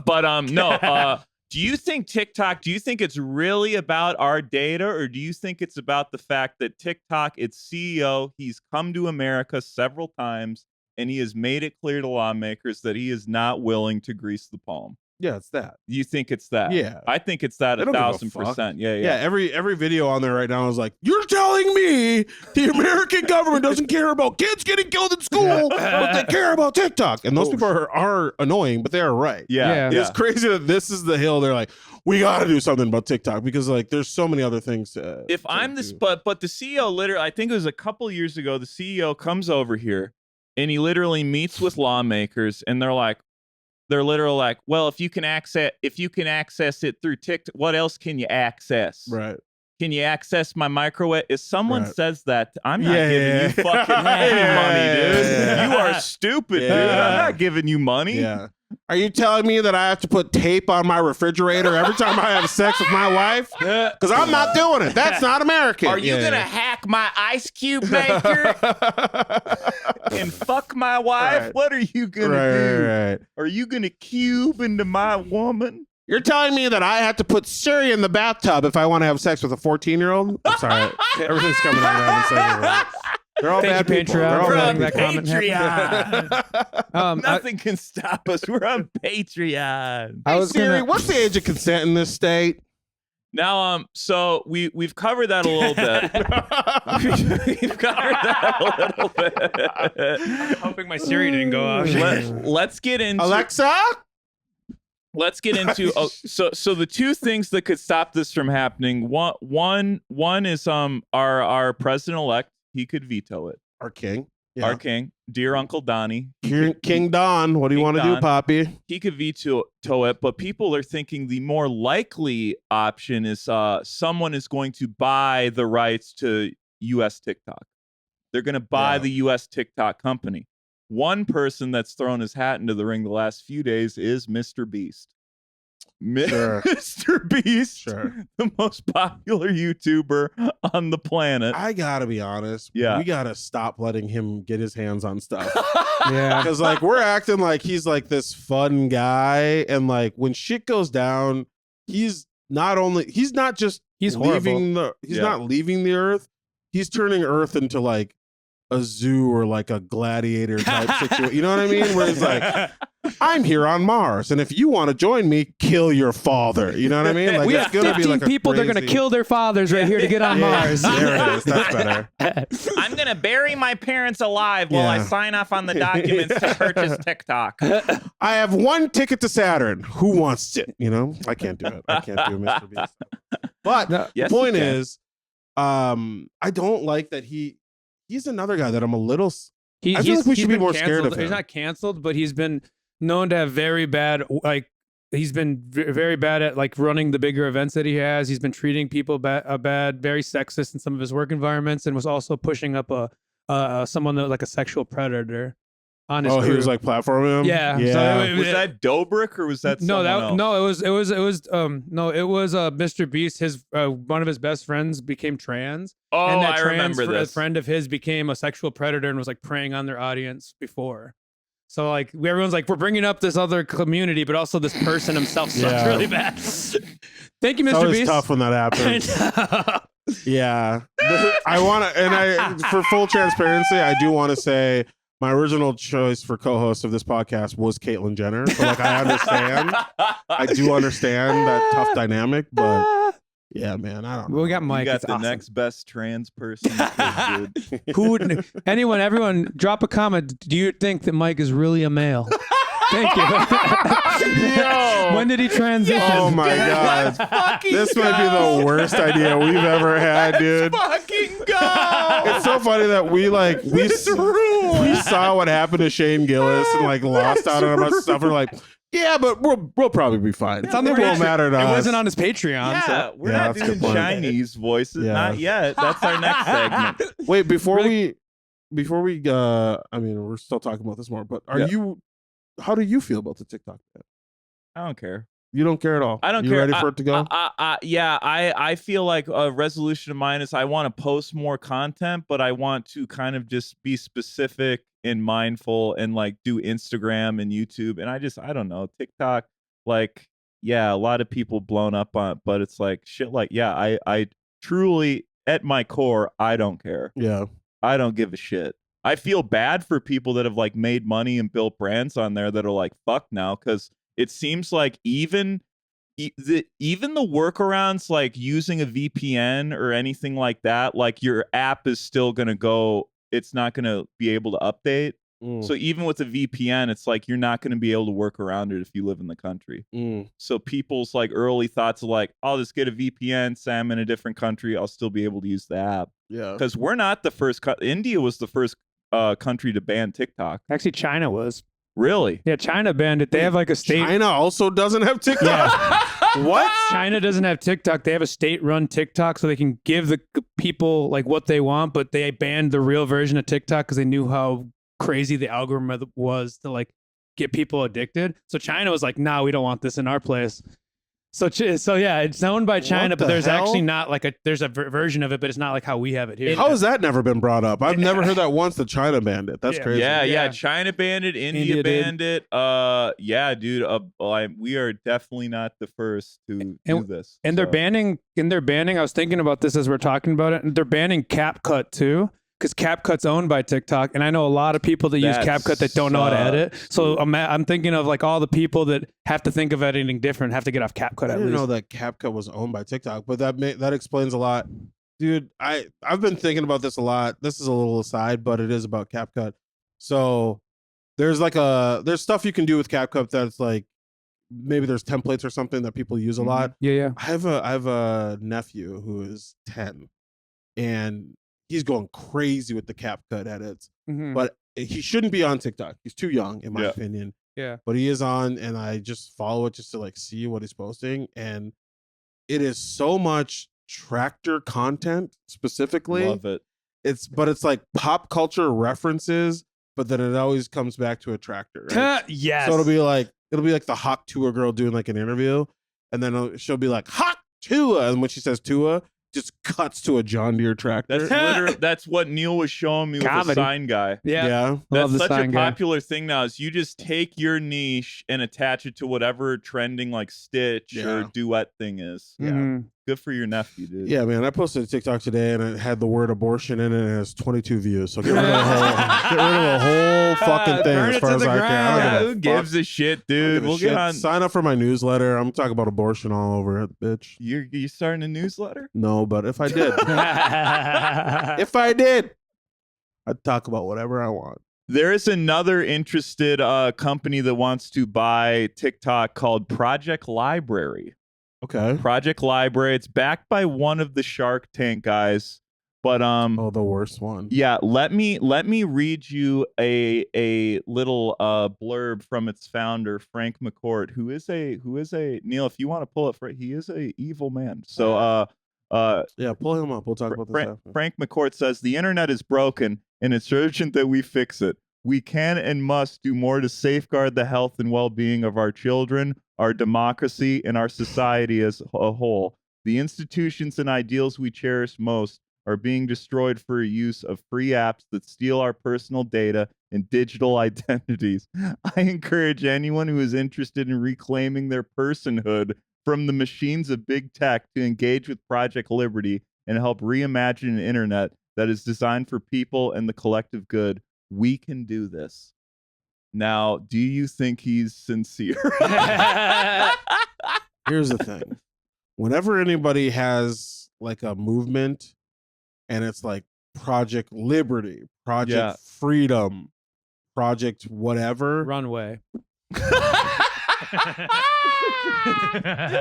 Do you think TikTok, do you think it's really about our data, or do you think it's about the fact that TikTok, its CEO, he's come to America several times and he has made it clear to lawmakers that he is not willing to grease the palm? Yeah, it's that. You think it's that? Yeah. I think it's that I don't give a 1,000%. Yeah. Yeah, every video on there right now is like, you're telling me the American government doesn't care about kids getting killed in school, but they care about TikTok. And those people are annoying, but they are right. Yeah. It's crazy that this is the hill. They're like, we got to do something about TikTok because like there's so many other things to. If to I'm this, do. but the CEO literally, I think it was a couple years ago, the CEO comes over here and he literally meets with lawmakers and they're literally like, well, if you can access it through TikTok, what else can you access? Right. Can you access my microwave? If someone Right. says that, I'm not Yeah, giving yeah, you yeah. fucking any money, dude. Yeah. You are stupid, dude. Yeah. I'm not giving you money. Yeah. Are you telling me that I have to put tape on my refrigerator every time I have sex with my wife? Because I'm not doing it. That's not American. Are you gonna hack my ice cube maker And fuck my wife? Right. What are you gonna do? Right. Are you gonna cube into my woman? You're telling me that I have to put Siri in the bathtub if I want to have sex with a 14-year-old? I'm sorry. Everything's coming out of that. They're all Thank bad you, people. Patreon, They're all for bad letting that people. comment happen. Nothing can stop us. We're on Patreon. I Hey, was Siri, gonna. what's the age of consent in this state? Now, so we've covered that a little bit. We've covered that a little bit. Hoping my Siri didn't go off. Let's get into Alexa? Let's get into so the two things that could stop this from happening. One is our president elect, he could veto it. Our king. Yeah. our king, dear Uncle Donnie. King Don, what do you King want to do, Don. Poppy? He could veto it, but people are thinking the more likely option is someone is going to buy the rights to U.S. TikTok. They're going to buy the U.S. TikTok company. One person that's thrown his hat into the ring the last few days is Mr. Beast. Sure. Mr. Beast, the most popular YouTuber on the planet. I gotta be honest. Yeah. We gotta stop letting him get his hands on stuff. Yeah. Because like we're acting like he's like this fun guy, and like when shit goes down, he's not just leaving he's not leaving the earth. He's turning Earth into like a zoo or like a gladiator type situation. You know what I mean? Where it's like, I'm here on Mars, and if you want to join me, kill your father. You know what I mean? Like we it's have gonna 15 be like people. They're gonna kill their fathers right here to get on Mars. There it is. That's better. I'm gonna bury my parents alive while I sign off on the documents to purchase TikTok. I have one ticket to Saturn. Who wants it? You know, I can't do it. I can't do Mr. Beast. But the point is, I don't like that he's another guy that I'm a little. I feel like we should be more scared of him. He's not canceled, but he's been known to have very bad, like he's been very bad at like running the bigger events that he has. He's been treating people bad, very sexist in some of his work environments, and was also pushing up someone that was like a sexual predator on his crew. He was like platforming him. Yeah. So was that Dobrik or was that no? Else? No, it was Mr. Beast. His one of his best friends became trans. Oh, and that I remember this. A friend of his became a sexual predator and was like preying on their audience before. So like everyone's like, we're bringing up this other community, but also this person himself sucks really bad. Thank you, Mr. It's Beast. tough when that happens. Yeah, I want to, and for full transparency, I do want to say my original choice for co-host of this podcast was Caitlyn Jenner. So like, I understand, I do understand that tough dynamic, but yeah, man, I don't know. We got Mike. You got it's the awesome. next best trans person. Dude. Who would, everyone, drop a comment. Do you think that Mike is really a male? Thank you. Yo. When did he transition? Oh my god, this might be the worst idea we've ever had, dude. Fucking go! It's so funny that we saw what happened to Shane Gillis and like lost out on a bunch of stuff. And we're like, yeah, but we'll probably be fine. It's on the it won't Patreon. matter to us. It wasn't on his Patreon. Yeah, So. we're not that's a doing good point. Chinese voices. Yeah. Not yet. That's our next segment. Wait, before we I mean, we're still talking about this more, but how do you feel about the TikTok ban? I don't care. You don't care at all. I don't you care. ready for it to go? I feel like a resolution of mine is I want to post more content, but I want to kind of just be specific and mindful and like do Instagram and YouTube. And I don't know, TikTok, like, yeah, a lot of people blown up on it, but it's like shit like, yeah, I truly at my core, I don't care. Yeah. I don't give a shit. I feel bad for people that have like made money and built brands on there that are like, fuck now, because it seems like even the workarounds, like using a VPN or anything like that, like your app is still going to go, it's not going to be able to update. So even with a VPN, it's like you're not going to be able to work around it if you live in the country. So people's like early thoughts are like, I'll just get a VPN, say I'm in a different country, I'll still be able to use the app. Yeah. Because we're not the first. India was the first country to ban TikTok. Actually, China was. Really? Yeah, China banned it. They have like a state. China also doesn't have TikTok. Yeah. What? China doesn't have TikTok. They have a state-run TikTok, so they can give the people like what they want, but they banned the real version of TikTok because they knew how crazy the algorithm was to like get people addicted. So China was like, "Nah, we don't want this in our place." So yeah, it's owned by China, but there's actually not like there's a version of it, but it's not like how we have it here. How has that never been brought up? I've never heard that once that China banned it. That's crazy. Yeah. China banned it. India banned it. Yeah, dude. We are definitely not the first to do this. And they're banning. I was thinking about this as we're talking about it. And they're banning CapCut too. Because CapCut's owned by TikTok, and I know a lot of people that use CapCut that don't know how to edit. So I'm thinking of like all the people that have to think of editing different, have to get off CapCut. I didn't know that CapCut was owned by TikTok, but that explains a lot, dude. I've been thinking about this a lot. This is a little aside, but it is about CapCut. So there's stuff you can do with CapCut that's like maybe there's templates or something that people use a lot. Yeah. I have a nephew who is 10, and he's going crazy with the CapCut edits. Mhm. But he shouldn't be on TikTok. He's too young, in my opinion. Yeah. But he is on, and I just follow it just to like see what he's posting, and it is so much tractor content specifically. Love it. But it's like pop culture references, but then it always comes back to a tractor. Right? Yes. So it'll be like the Hawk Tua girl doing like an interview, and then she'll be like Hawk Tua, and when she says Tua, just cuts to a John Deere tractor. That's literally that's what Neil was showing me with the Comedy. sign guy. Yeah. That's Love the such a sign guy. popular thing now. Is you just take your niche and attach it to whatever trending like Stitch or duet thing is. Mhm. Good for your nephew, dude. Yeah, man. I posted a TikTok today and it had the word abortion in it and it has 22 views. So get rid of the whole fucking thing Burn as it far to as the I can. I ground. don't Yeah, give a who fuck. gives a shit, I don't dude? give a We'll shit. get on. Sign up for my newsletter. I'm talking about abortion all over it, bitch. You starting a newsletter? No, but if I did, if I did, I'd talk about whatever I want. There is another interested company that wants to buy TikTok called Project Library. Okay. Project Library. It's backed by one of the Shark Tank guys, but Oh, the worst one. yeah. Let me read you a little blurb from its founder, Frank McCourt, who is a Neil. If you want to pull it for, he is a evil man. So Yeah, pull him up. We'll talk about this after. Frank McCourt says the internet is broken and it's urgent that we fix it. We can and must do more to safeguard the health and well-being of our children, our democracy, and our society as a whole. The institutions and ideals we cherish most are being destroyed for use of free apps that steal our personal data and digital identities. I encourage anyone who is interested in reclaiming their personhood from the machines of big tech to engage with Project Liberty and help reimagine an internet that is designed for people and the collective good. We can do this. Now, do you think he's sincere? Here's the thing. Whenever anybody has like a movement and it's like Project Liberty, Project Freedom, Project whatever. Runway.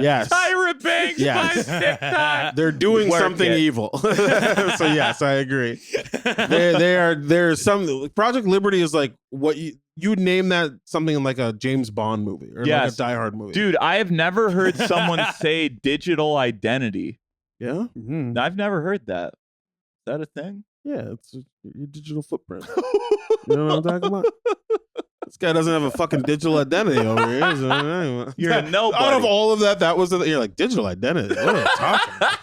Yes. Tyra Banks Yes. by TikTok. They're doing Work something it. evil. So yes, I agree. There's some Project Liberty is like what you would name that something in like a James Bond movie or Yes. like a Die Hard movie. Dude, I have never heard someone say digital identity. Yeah? Mhm. I've never heard that. Is that a thing? Yeah, it's your digital footprint. You know what I'm talking about? This guy doesn't have a fucking digital identity over here. So anyway. You're a nobody. Out of all of that, that was you're like digital identity. What are you talking about?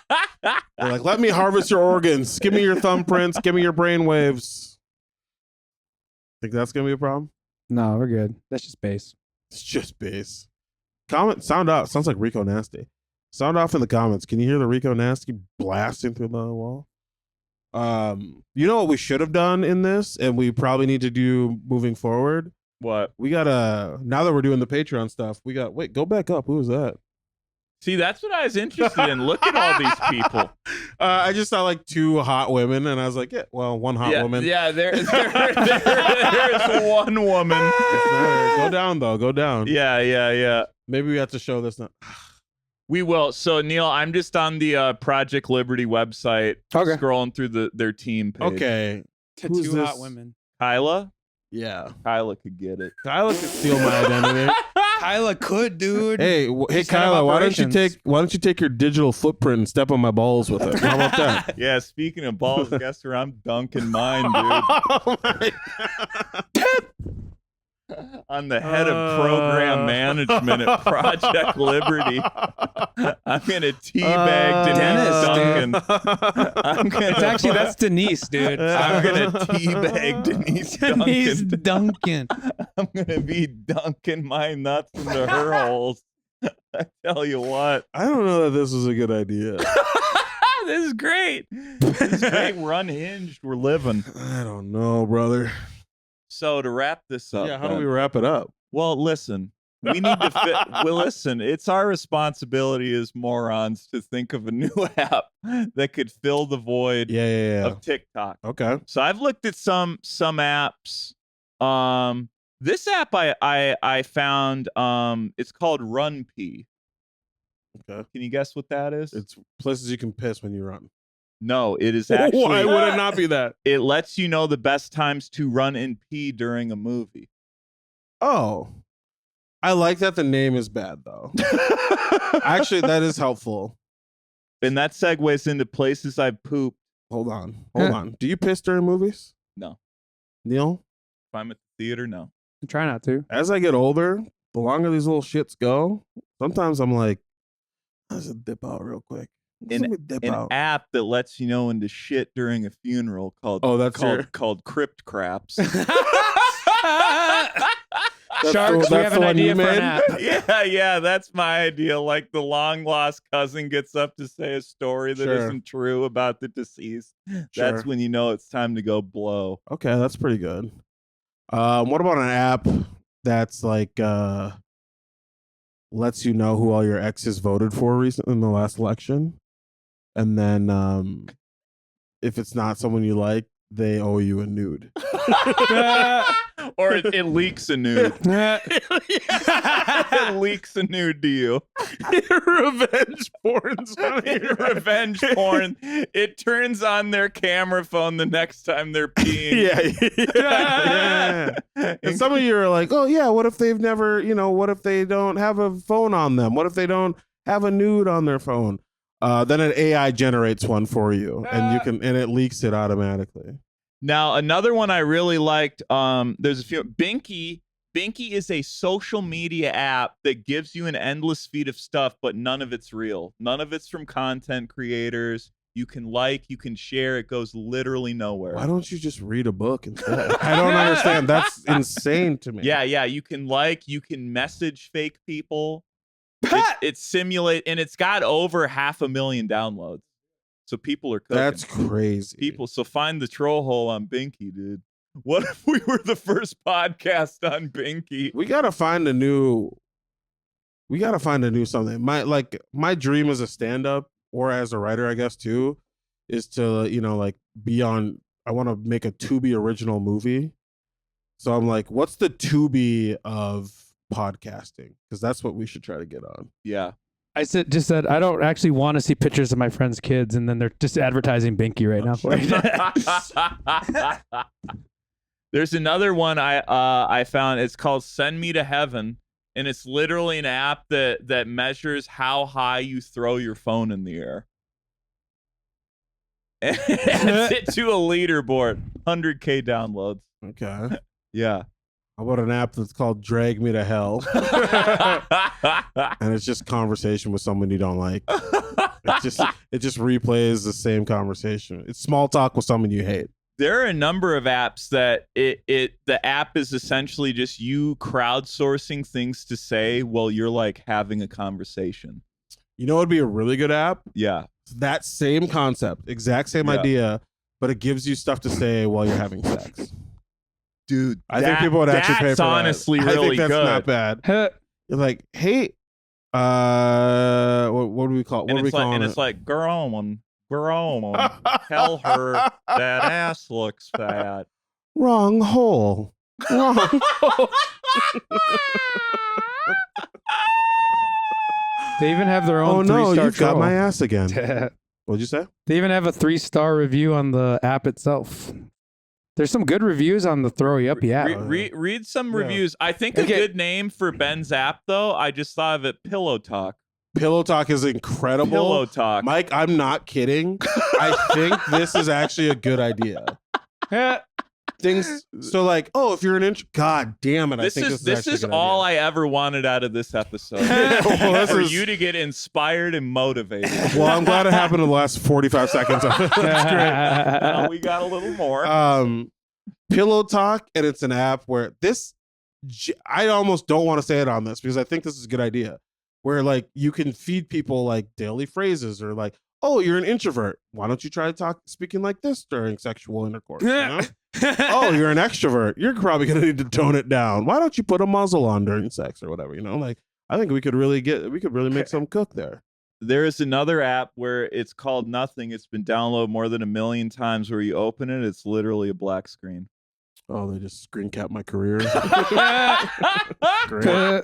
You're like, let me harvest your organs. Give me your thumbprints. Give me your brain waves. Think that's gonna be a problem? No, we're good. That's just base. It's just bass. Comment, sound off. Sounds like Rico Nasty. Sound off in the comments. Can you hear the Rico Nasty blasting through the wall? You know what we should have done in this, and we probably need to do moving forward. What? We gotta, now that we're doing the Patreon stuff, wait, go back up. Who is that? See, that's what I was interested in. Look at all these people. I just saw like two hot women, and I was like, yeah, well, one hot woman. Yeah, there's one woman. It's not her. Go down, though. Go down. Yeah. Maybe we have to show this now. We will. So, Neil, I'm just on the Project Liberty website, Okay. scrolling through their team page. Okay. Who's Two hot this? women. Kyla? Yeah. Kyla could get it. Kyla could steal my identity. Kyla could, dude. Hey, She's head of Kyla, why don't operations. you take your digital footprint and step on my balls with it? How about that? Yeah, speaking of balls, guess where I'm dunking mine, dude. Oh my God. On the head of program management at Project Liberty. I'm gonna teabag Denise Dennis, Duncan. I'm gonna It's actually, that's Denise, dude. I'm gonna teabag Denise Denise Duncan. Duncan. I'm gonna be dunking my nuts into her holes. I tell you what. I don't know that this is a good idea. This is great. This is great. We're unhinged. We're living. I don't know, brother. So to wrap this up, Yeah, how do then- we wrap it up? Well, listen, we need to fit. Well, listen, it's our responsibility as morons to think of a new app that could fill the void Yeah. of TikTok. Okay. So I've looked at some apps. This app I found. It's called RunP. Okay. Can you guess what that is? It's places you can piss when you run. No, it is actually. Why would it not be that? It lets you know the best times to run and pee during a movie. Oh, I like that the name is bad though. Actually, that is helpful. And that segues into places I've pooped. Hold on. Do you piss during movies? No. Neil? If I'm at the theater, no. Try not to. As I get older, the longer these little shits go, sometimes I'm like, I just dip out real quick. Just let me dip An out. app that lets you know when to shit during a funeral called called Crypt Craps. Sharks, we have an idea for an app. Yeah, that's my idea. Like the long lost cousin gets up to say a story that Sure. not true about the deceased. Sure. That's when you know it's time to go blow. Okay, that's pretty good. What about an app that's like lets you know who all your exes voted for recently in the last election, and then if it's not someone you like, they owe you a nude. Or it leaks a nude. It leaks a nude to you. Revenge porn. Revenge porn. It turns on their camera phone the next time they're peeing. Yeah. And some of you are like, oh yeah, what if they've never, what if they don't have a phone on them? What if they don't have a nude on their phone? Then an AI generates one for you, and it leaks it automatically. Now, another one I really liked, there's a few. Binky is a social media app that gives you an endless feed of stuff, but none of it's real. None of it's from content creators. You can you can share. It goes literally nowhere. Why don't you just read a book instead? I don't understand. That's insane to me. Yeah. You can you can message fake people. It simulate, and it's got over 500,000 downloads. So people are cooking. That's crazy. So find the troll hole on Binky, dude. What if we were the first podcast on Binky? We gotta find a new something. My dream as a stand-up or as a writer, I guess too, is to be on. I want to make a Tubi original movie. So I'm like, what's the Tubi of podcasting? Because that's what we should try to get on. Yeah. I just said I don't actually want to see pictures of my friends' kids, and then they're just advertising Binky right now for it. There's another one I found. It's called Send Me to Heaven, and it's literally an app that measures how high you throw your phone in the air. And it's it to a leaderboard, 100K downloads. Okay. Yeah. How about an app that's called Drag Me to Hell? And it's just conversation with someone you don't like. It just replays the same conversation. It's small talk with someone you hate. There are a number of apps that the app is essentially just you crowdsourcing things to say while you're like having a conversation. You know what would be a really good app? Yeah. That same concept, exact same idea, but it gives you stuff to say while you're having sex. Dude, I think people would actually pay for that. That's honestly really I think that's good. not bad. You're like, hey, what do we call? What are we calling it? It's like, girl, tell her that ass looks fat. Wrong hole. Wrong hole. They even have their own. Oh no, 3-star you've got troll. my ass again. What'd you say? They even have a 3-star review on the app itself. There's some good reviews on the Throwy Uppy app. Read some reviews. I think a good name for Ben's app, though, I just thought of it, Pillow Talk. Pillow Talk is incredible. Pillow Talk. Mike, I'm not kidding. I think this is actually a good idea. Things so like, oh, if you're an inch, God damn it! This is all I ever wanted out of this episode. For you to get inspired and motivated. Well, I'm glad it happened in the last 45 seconds of it. That's great. Well, we got a little more. Pillow Talk, and it's an app where I almost don't want to say it on this because I think this is a good idea. Where like you can feed people like daily phrases or like, oh, you're an introvert. Why don't you try speaking like this during sexual intercourse? You know? Oh, you're an extrovert. You're probably going to need to tone it down. Why don't you put a muzzle on during sex or whatever? Like, I think we could really make some cook there. There is another app where it's called Nothing. It's been downloaded more than 1 million times. Where you open it, it's literally a black screen. Oh, they just screen cap my career. Great.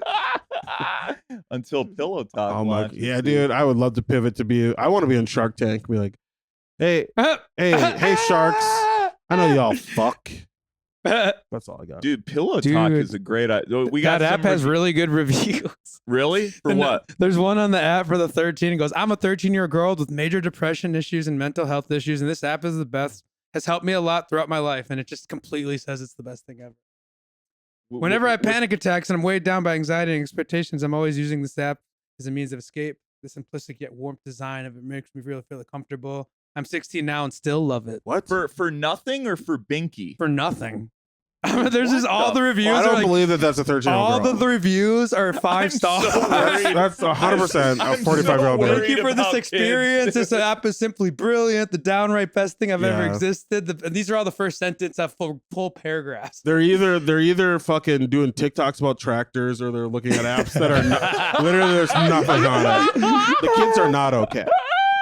Until Pillow Talk. Oh my, yeah, dude. I would love to pivot to I want to be in Shark Tank. Be like, Hey, sharks. I know y'all fuck. That's all I got. Dude, Pillow Talk is a great idea. We got that app has really good reviews. Really? For what? There's one on the app for the 13. It goes, I'm a 13-year-old girl with major depression issues and mental health issues, and this app is the best. Has helped me a lot throughout my life, and it just completely says it's the best thing ever. Whenever I have panic attacks and I'm weighed down by anxiety and expectations, I'm always using this app as a means of escape. The simplistic yet warm design of it makes me really feel comfortable. I'm 16 now and still love it. What? For nothing or for Binky? For nothing. There's just all the reviews. I don't are believe that that's a 13-year-old all girl. the reviews are 5 stars. That's 100% a 45-year-old girl. Thank you for this experience. This app is simply brilliant. The downright best thing I've ever existed. And these are all the first sentence of full paragraphs. They're either fucking doing TikToks about tractors or they're looking at apps that are literally there's nothing on it. The kids are not okay.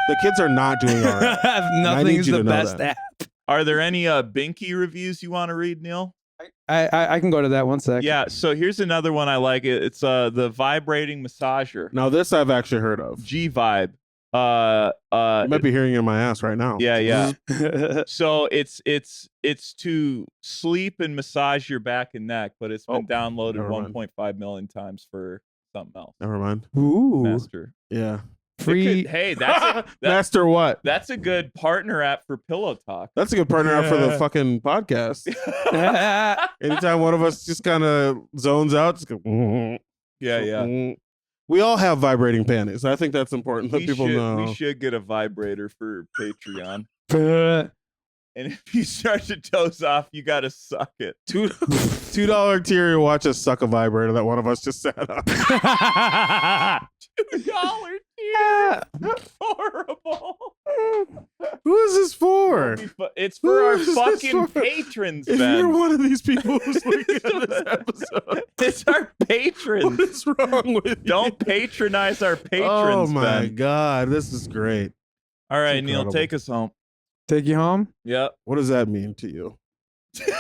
The kids are not doing all right. Nothing is the best app. Are there any Binky reviews you want to read, Neil? I can go to that one sec. Yeah, so here's another one I like. It's the vibrating massager. Now this I've actually heard of. G-Vibe. You might be hearing it in my ass right now. Yeah. So it's to sleep and massage your back and neck, but it's been downloaded 1.5 million times for something else. Never mind. Ooh. Master. Yeah. Free. Hey, that's Master what? That's a good partner app for Pillow Talk. That's a good partner app for the fucking podcast. Anytime one of us just kind of zones out, just go. Yeah. We all have vibrating panties. I think that's important that people know. We should get a vibrator for Patreon. And if you start to doze off, you got to suck it. $2 tier, you watch us suck a vibrator that one of us just sat on. $2 tier. Horrible. Who is this for? It's for our fucking patrons, If Ben. you're one of these people who's looking at this episode, it's our patrons. what is wrong with you? Don't patronize our patrons, Oh my Ben. God, this is great. All right, incredible. Neil, take us home. Take you home? Yep. What does that mean to you?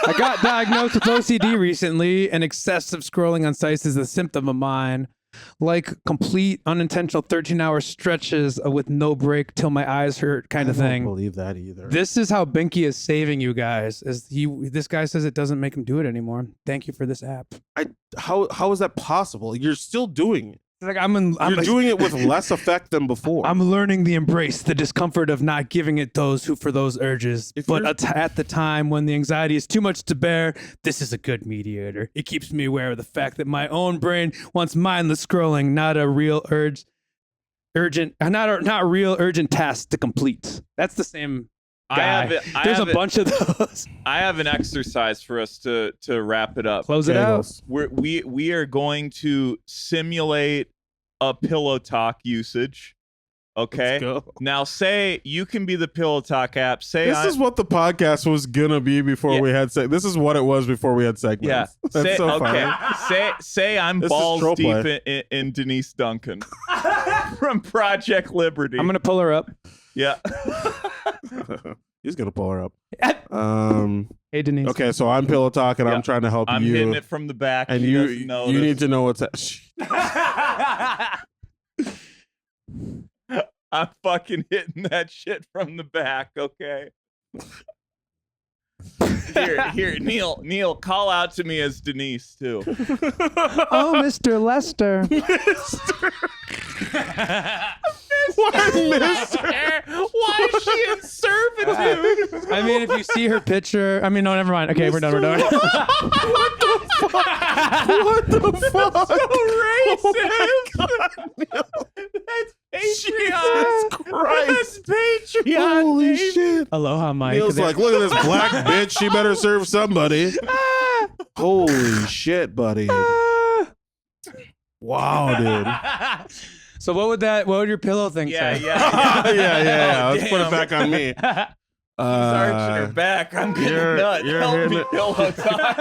I got diagnosed with OCD recently, and excessive scrolling on sites is a symptom of mine. Like complete unintentional 13-hour stretches with no break till my eyes hurt kind of thing. I don't believe that either. This is how Binky is saving you guys. This guy says it doesn't make him do it anymore. Thank you for this app. How is that possible? You're still doing it. It's like You're doing it with less effect than before. I'm learning to embrace the discomfort of not giving it for those urges. But at the time when the anxiety is too much to bear, this is a good mediator. It keeps me aware of the fact that my own brain wants mindless scrolling, not a real real urgent task to complete. That's the same guy. There's a bunch of those. I have an exercise for us to wrap it up. Close it out. We are going to simulate a Pillow Talk usage. Okay. Let's go. Now, say you can be the Pillow Talk app. This is what the podcast was gonna be before we had segments. This is what it was before we had segments. Yeah. That's so funny. Say I'm This is balls troll deep play. in Denise Duncan from Project Liberty. I'm gonna pull her up. Yeah. He's gonna pull her up. Hey Denise. Okay, so I'm Pillow Talk, and Yeah. I'm trying to help I'm you. hitting it from the back. And She you doesn't know you this. need to know what's. I'm fucking hitting that shit from the back, okay? Here, Neil, call out to me as Denise too. Oh, Mr. Lester. Why is she in servitude? I mean, if you see her picture, no, never mind. Okay, we're done. What the fuck? So racist. That's Patreon. Jesus Christ. That's Patreon. Holy baby. shit. Aloha, Mike. Neil's like, look at this black bitch. She better serve somebody. Holy shit, buddy. Wow, dude. So what would your pillow thing say? Yeah. Let's put it back on me. She's arching her back. I'm getting nut. Help me, Pillow Talk.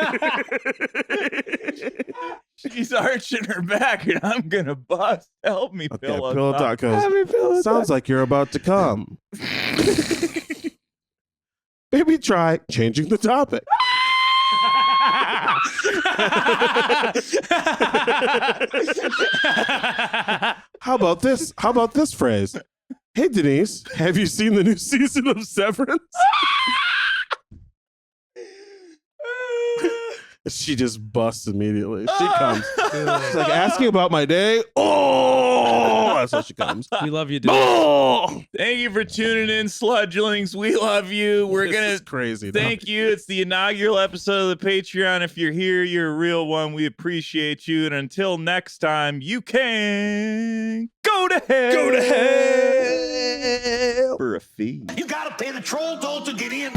She's arching her back, and I'm gonna bust. Help me, Okay, Pillow Pillow Talk. Talk goes, sounds like you're about to come. Maybe try changing the topic. How about this? How about this phrase? Hey, Denise, have you seen the new season of Severance? She just busts immediately. She comes. She's like, asking about my day. Oh, that's how she comes. We love you, dude. Oh, Thank you for tuning in, Sludgelings. We love you. We're this gonna is crazy. dog. thank you. It's the inaugural episode of the Patreon. If you're here, you're a real one. We appreciate you. And until next time, you can go to hell. Go to hell. For a fee. You gotta pay the troll toll to get in.